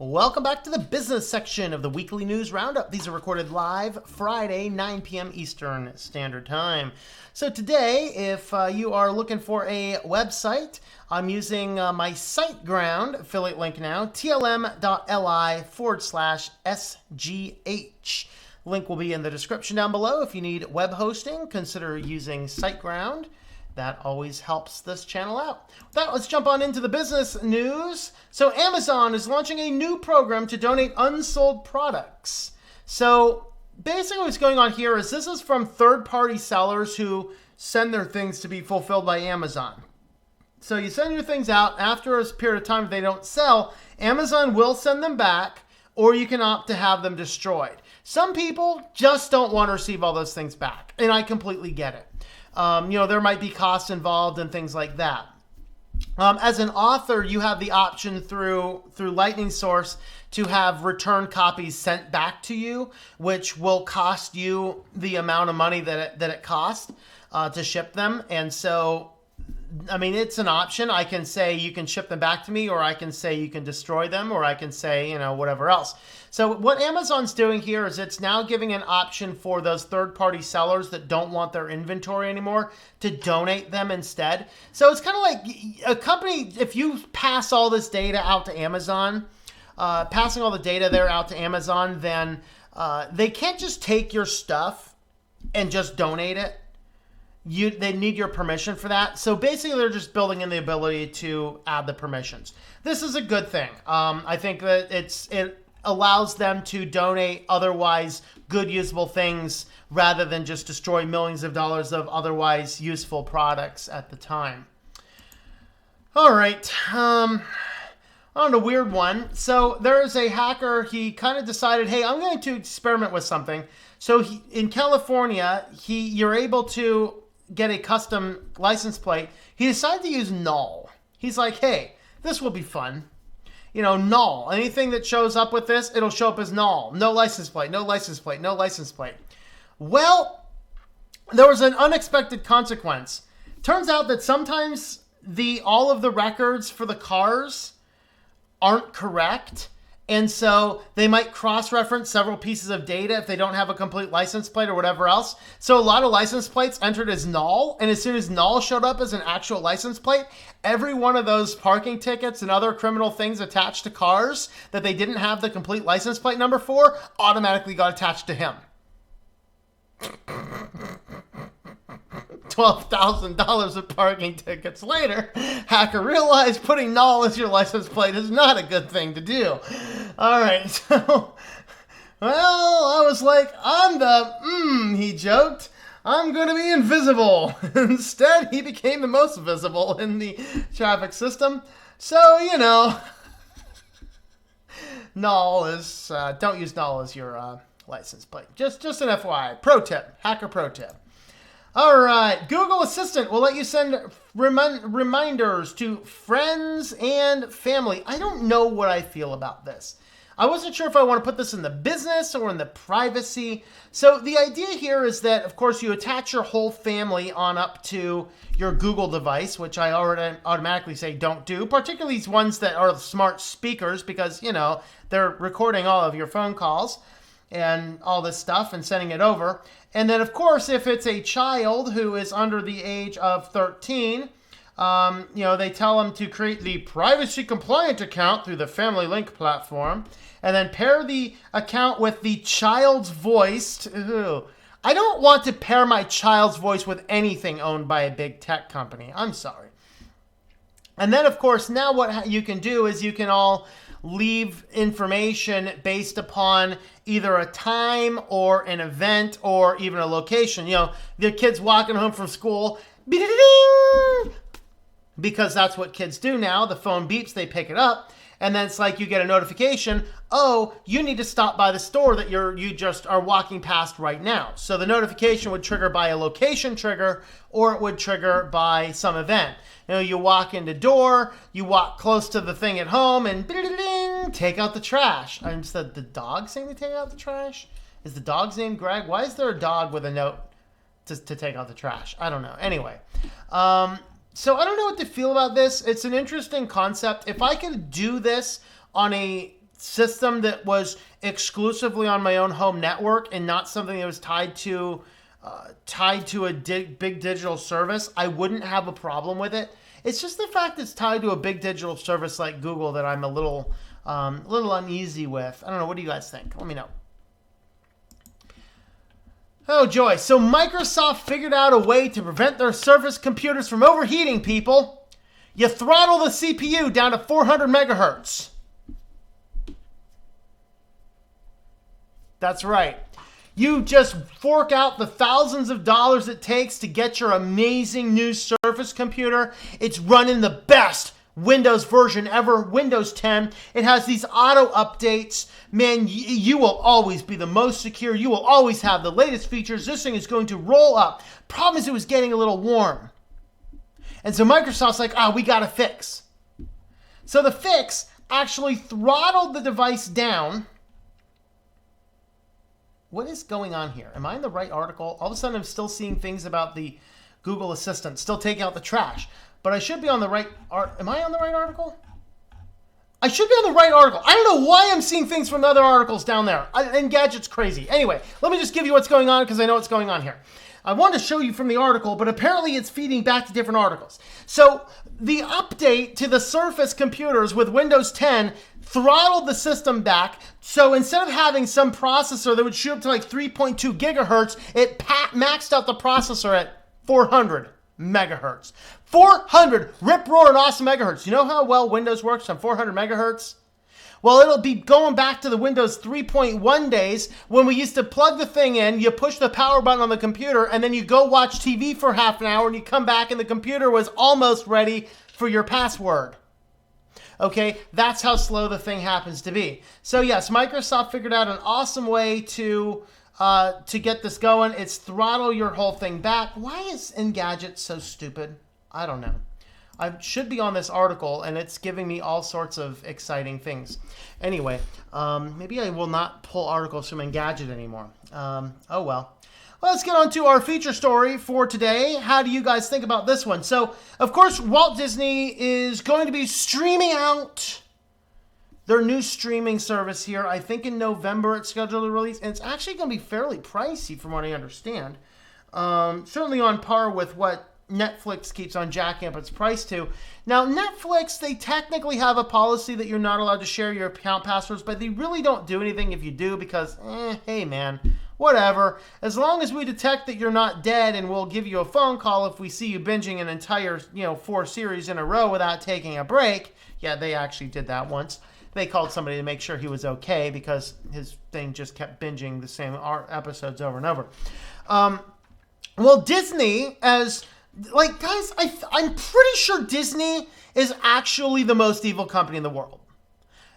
Welcome back to the business section of the weekly news roundup. These are recorded live Friday, 9 p.m. Eastern Standard Time. So today, if you are looking for a website, I'm using my SiteGround affiliate link now, tlm.li/SGH. Link will be in the description down below. If you need web hosting, consider using SiteGround. That always helps this channel out. With that, let's jump on into the business news. So Amazon is launching a new program to donate unsold products. So basically what's going on here is this is from third-party sellers who send their things to be fulfilled by Amazon. So you send your things out. After a period of time, if they don't sell, Amazon will send them back, or you can opt to have them destroyed. Some people just don't want to receive all those things back, and I completely get it. There might be costs involved and things like that. As an author, you have the option through Lightning Source to have return copies sent back to you, which will cost you the amount of money that it costs to ship them. And so, I mean, it's an option. I can say you can ship them back to me, or I can say you can destroy them, or I can say, whatever else. So what Amazon's doing here is it's now giving an option for those third-party sellers that don't want their inventory anymore to donate them instead. So it's kind of like a company, if you pass all this data out to Amazon, passing all the data there out to Amazon, then they can't just take your stuff and just donate it. They need your permission for that. So basically, they're just building in the ability to add the permissions. This is a good thing. I think that it allows them to donate otherwise good, usable things rather than just destroy millions of dollars of otherwise useful products at the time. All right. On a weird one. So there is a hacker. He kind of decided, hey, I'm going to experiment with something. So in California, you're able to get a custom license plate. He decided to use null. He's like, hey, this will be fun. Null. Anything that shows up with this, it'll show up as null. No license plate, no license plate, no license plate. Well, there was an unexpected consequence. Turns out that sometimes all of the records for the cars aren't correct. And so they might cross-reference several pieces of data if they don't have a complete license plate or whatever else. So a lot of license plates entered as null. And as soon as null showed up as an actual license plate, every one of those parking tickets and other criminal things attached to cars that they didn't have the complete license plate number for automatically got attached to him. $12,000 of parking tickets later, hacker realized putting null as your license plate is not a good thing to do. All right, so, well, I was like, he joked, I'm going to be invisible. Instead, he became the most visible in the traffic system. So, null is, don't use null as your license plate. Just an FYI. Pro tip, hacker pro tip. All right, Google Assistant will let you send reminders to friends and family. I don't know what I feel about this. I wasn't sure if I want to put this in the business or in the privacy. So the idea here is that, of course, you attach your whole family on up to your Google device, which I already automatically say don't do, particularly these ones that are smart speakers because, they're recording all of your phone calls and all this stuff and sending it over. And then, of course, if it's a child who is under the age of 13, they tell them to create the privacy-compliant account through the Family Link platform and then pair the account with the child's voice. I don't want to pair my child's voice with anything owned by a big tech company. I'm sorry. And then, of course, now what you can do is you can all leave information based upon either a time or an event or even a location. The kid's walking home from school, because that's what kids do now. The phone beeps, they pick it up, and then it's like you get a notification, oh, you need to stop by the store that you just are walking past right now. So the notification would trigger by a location trigger, or it would trigger by some event. You walk in the door, you walk close to the thing at home, and take out the trash. I said, the dog saying to take out the trash? Is the dog's name Greg? Why is there a dog with a note to take out the trash? I don't know. Anyway, so I don't know what to feel about this. It's an interesting concept. If I could do this on a system that was exclusively on my own home network and not something that was tied to a big digital service, I wouldn't have a problem with it. It's just the fact it's tied to a big digital service like Google that I'm a little uneasy with. I don't know. What do you guys think? Let me know. Oh, joy. So Microsoft figured out a way to prevent their Surface computers from overheating, people. You throttle the CPU down to 400 megahertz. That's right. You just fork out the thousands of dollars it takes to get your amazing new Surface computer. It's running the best Windows version ever, Windows 10. It has these auto updates. Man, you will always be the most secure. You will always have the latest features. This thing is going to roll up. Problem is, it was getting a little warm. And so Microsoft's like, we got to fix. So the fix actually throttled the device down. What is going on here? Am I in the right article? All of a sudden, I'm still seeing things about the Google Assistant, still taking out the trash. But I should be on the right Am I on the right article? I should be on the right article. I don't know why I'm seeing things from other articles down there. Engadget's crazy. Anyway, let me just give you what's going on because I know what's going on here. I wanted to show you from the article, but apparently it's feeding back to different articles. So the update to the Surface computers with Windows 10 throttled the system back. So instead of having some processor that would shoot up to like 3.2 gigahertz, it maxed out the processor at 400 megahertz. 400 rip-roaring awesome megahertz. You know how well Windows works on 400 megahertz? Well, it'll be going back to the Windows 3.1 days when we used to plug the thing in, you push the power button on the computer, and then you go watch TV for half an hour, and you come back, and the computer was almost ready for your password. Okay, that's how slow the thing happens to be. So yes, Microsoft figured out an awesome way to get this going. It's throttle your whole thing back. Why is Engadget so stupid? I don't know. I should be on this article, and it's giving me all sorts of exciting things. Anyway, maybe I will not pull articles from Engadget anymore. Oh well. Let's get on to our feature story for today. How do you guys think about this one? So, of course, Walt Disney is going to be streaming out their new streaming service here. I think in November it's scheduled to release, and it's actually going to be fairly pricey from what I understand. Certainly on par with what Netflix keeps on jacking up its price to. Now, Netflix, they technically have a policy that you're not allowed to share your account passwords, but they really don't do anything if you do because, hey man, whatever. As long as we detect that you're not dead, and we'll give you a phone call if we see you binging an entire, 4 series in a row without taking a break. Yeah, they actually did that once. They called somebody to make sure he was okay because his thing just kept binging the same episodes over and over. Well, Disney, guys, I'm pretty sure Disney is actually the most evil company in the world.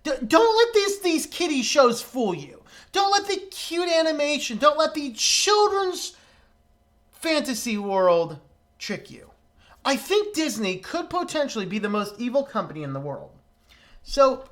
Don't let these kiddie shows fool you. Don't let the cute animation, don't let the children's fantasy world trick you. I think Disney could potentially be the most evil company in the world. So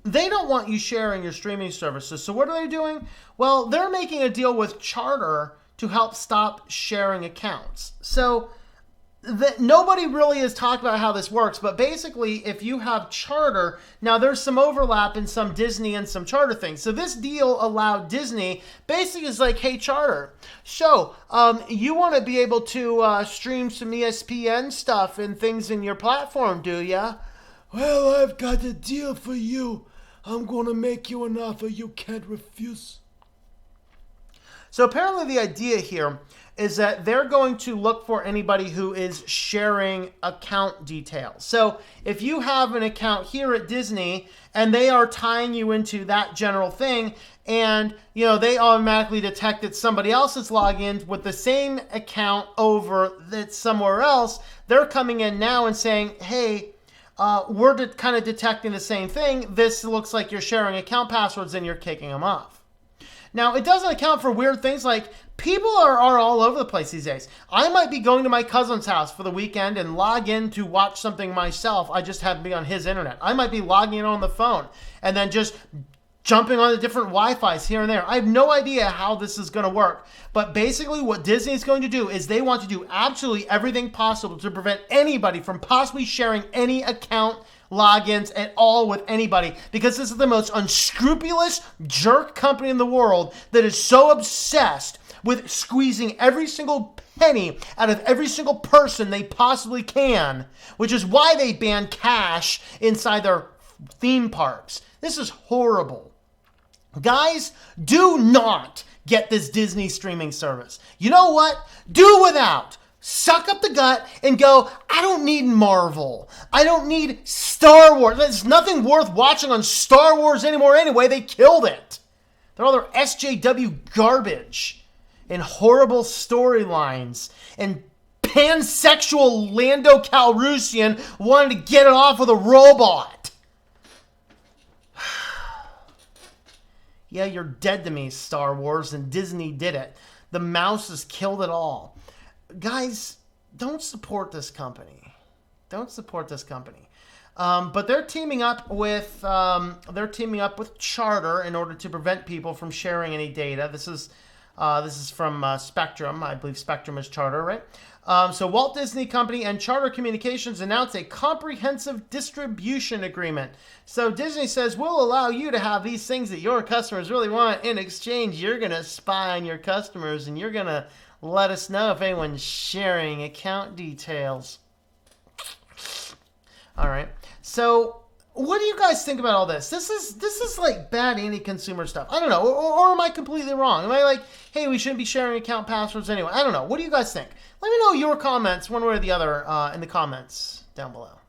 they don't want you sharing your streaming services. So what are they doing? Well, they're making a deal with Charter to help stop sharing accounts. So nobody really has talked about how this works, but basically if you have Charter, now there's some overlap in some Disney and some Charter things. So this deal allowed Disney, basically is like, hey Charter, so you want to be able to stream some ESPN stuff and things in your platform, do ya? Well, I've got a deal for you. I'm going to make you an offer you can't refuse. So apparently the idea here is that they're going to look for anybody who is sharing account details. So if you have an account here at Disney and they are tying you into that general thing, and they automatically detect that somebody else is logging in with the same account over that's somewhere else, they're coming in now and saying, hey, we're kind of detecting the same thing. This looks like you're sharing account passwords, and you're kicking them off. Now, it doesn't account for weird things like people are all over the place these days. I might be going to my cousin's house for the weekend and log in to watch something myself. I just happen to be on his internet. I might be logging in on the phone and then just jumping on the different Wi-Fis here and there. I have no idea how this is going to work. But basically what Disney is going to do is they want to do absolutely everything possible to prevent anybody from possibly sharing any account logins at all with anybody, because this is the most unscrupulous jerk company in the world that is so obsessed with squeezing every single penny out of every single person they possibly can, which is why they ban cash inside their theme parks. This is horrible. Guys, do not get this Disney streaming service. You know what? Do without. Suck up the gut and go, I don't need Marvel. I don't need Star Wars. There's nothing worth watching on Star Wars anymore anyway. They killed it. They're all their SJW garbage and horrible storylines and pansexual Lando Calrissian wanted to get it off with a robot. Yeah, you're dead to me, Star Wars, and Disney did it. The mouse has killed it all. Guys, don't support this company. Don't support this company. But they're teaming up with Charter in order to prevent people from sharing any data. This is from Spectrum. I believe Spectrum is Charter, right? So Walt Disney Company and Charter Communications announced a comprehensive distribution agreement. So Disney says, we'll allow you to have these things that your customers really want. In exchange, you're going to spy on your customers and you're going to let us know if anyone's sharing account details. All right. So what do you guys think about all this? This is like bad anti-consumer stuff. I don't know. Or am I completely wrong? Am I like, hey, we shouldn't be sharing account passwords anyway? I don't know. What do you guys think? Let me know your comments one way or the other in the comments down below.